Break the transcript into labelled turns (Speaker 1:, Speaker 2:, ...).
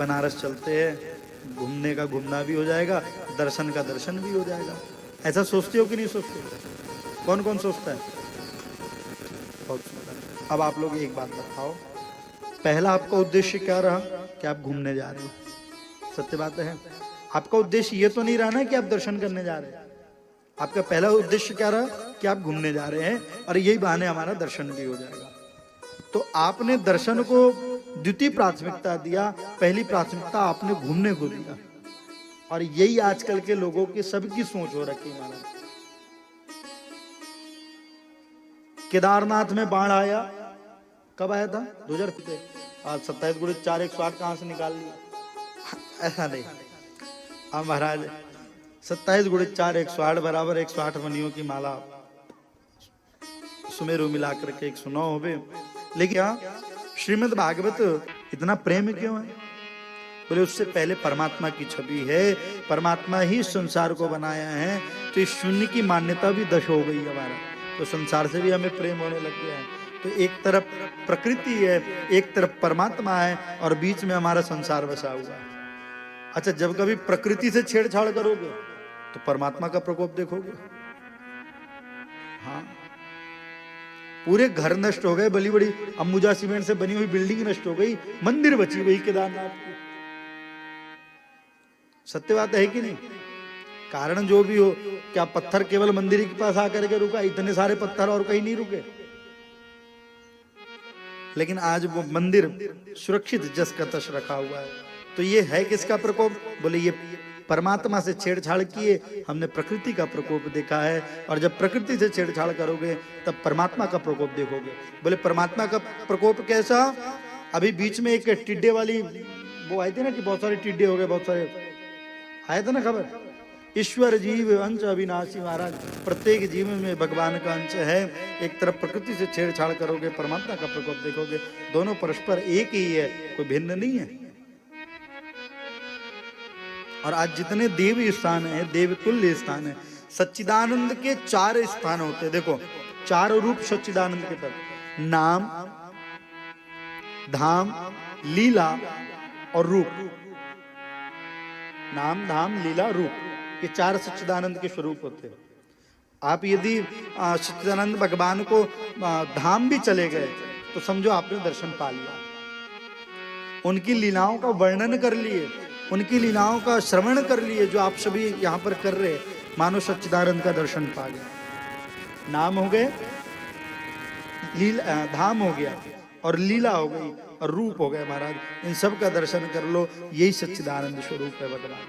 Speaker 1: बनारस चलते हैं, घूमने का घूमना भी हो जाएगा, दर्शन का दर्शन भी हो जाएगा। ऐसा सोचते हो कि नहीं सोचते? कौन कौन सोचता है? बहुत सुंदर। अब आप लोग एक बात बताओ, पहला आपका उद्देश्य क्या रहा कि आप घूमने जा रहे हो? सत्य बात है, आपका उद्देश्य ये तो नहीं रहा ना कि आप दर्शन करने जा रहे हैं। आपका पहला उद्देश्य क्या रहा कि आप घूमने जा रहे हैं और यही बहाने हमारा दर्शन भी हो जाएगा। तो आपने दर्शन को द्वितीय प्राथमिकता दिया, पहली प्राथमिकता आपने घूमने को दिया। और यही आजकल के लोगों की सबकी सोच हो रखी है महाराज। केदारनाथ में बाढ़ आया, कब आया था? 2000। आज 27 गुणे 4 108 कहां से निकाल लिया? ऐसा नहीं। अब महाराज 27 गुणे 4 108 बराबर 108 मनियों की माला सुमेरु मिलाकर के 109 हो गए। लेकिन यहाँ श्रीमद् भागवत इतना प्रेम क्यों है? बोले उससे पहले परमात्मा की छवि है, परमात्मा ही संसार को बनाया है, तो इस शून्य की मान्यता भी 10 हो गई हमारा, तो संसार से भी हमें प्रेम होने लग गया है। तो एक तरफ प्रकृति है, एक तरफ परमात्मा है, और बीच में हमारा संसार बसा हुआ है। अच्छा, जब कभी प्रकृति से छेड़छाड़ करोगे तो परमात्मा का प्रकोप देखोगे। हाँ, पूरे घर नष्ट हो गए, बड़ी बड़ी अंबुजा सीमेंट से बनी हुई बिल्डिंग नष्ट हो गई, मंदिर बची वही केदारनाथ की। सत्य बात है कि नहीं? कारण जो भी हो, क्या पत्थर केवल मंदिर के पास आकर के रुका? इतने सारे पत्थर और कहीं नहीं रुके। लेकिन आज वो मंदिर सुरक्षित जस का तस रखा हुआ है। तो ये है किसका प्रकोप? बोले ये परमात्मा से छेड़छाड़ किए हमने प्रकृति का प्रकोप देखा है, और जब प्रकृति से छेड़छाड़ करोगे तब परमात्मा का प्रकोप देखोगे। बोले परमात्मा का प्रकोप कैसा? अभी बीच में एक टिड्डे वाली वो आई थी ना, कि बहुत सारे टिड्डे हो गए, बहुत सारे आया था ना खबर। ईश्वर जीव अंश अविनाशी महाराज, प्रत्येक जीव में भगवान का अंश है। एक तरफ प्रकृति से छेड़छाड़ करोगे, परमात्मा का प्रकोप देखोगे। दोनों परस्पर एक ही है, कोई भिन्न नहीं है। और आज जितने देव स्थान है, देवतुल्य स्थान है, सच्चिदानंद के 4 स्थान होते हैं। देखो 4 रूप सच्चिदानंद के तरफ, नाम, धाम, लीला और रूप। नाम, धाम, लीला, रूप, ये 4 सच्चिदानंद के स्वरूप होते हैं। आप यदि सच्चिदानंद भगवान को धाम भी चले गए तो समझो आपने दर्शन पा लिया। उनकी लीलाओं का वर्णन कर लिए, उनकी लीलाओं का श्रवण कर लिए, जो आप सभी यहाँ पर कर रहे, मानो सच्चिदानंद का दर्शन पा गए। नाम हो गए, लीला, धाम हो गया, और लीला हो गई, और रूप हो गया महाराज। इन सब का दर्शन कर लो, यही सच्चिदानंद स्वरूप है भगवान।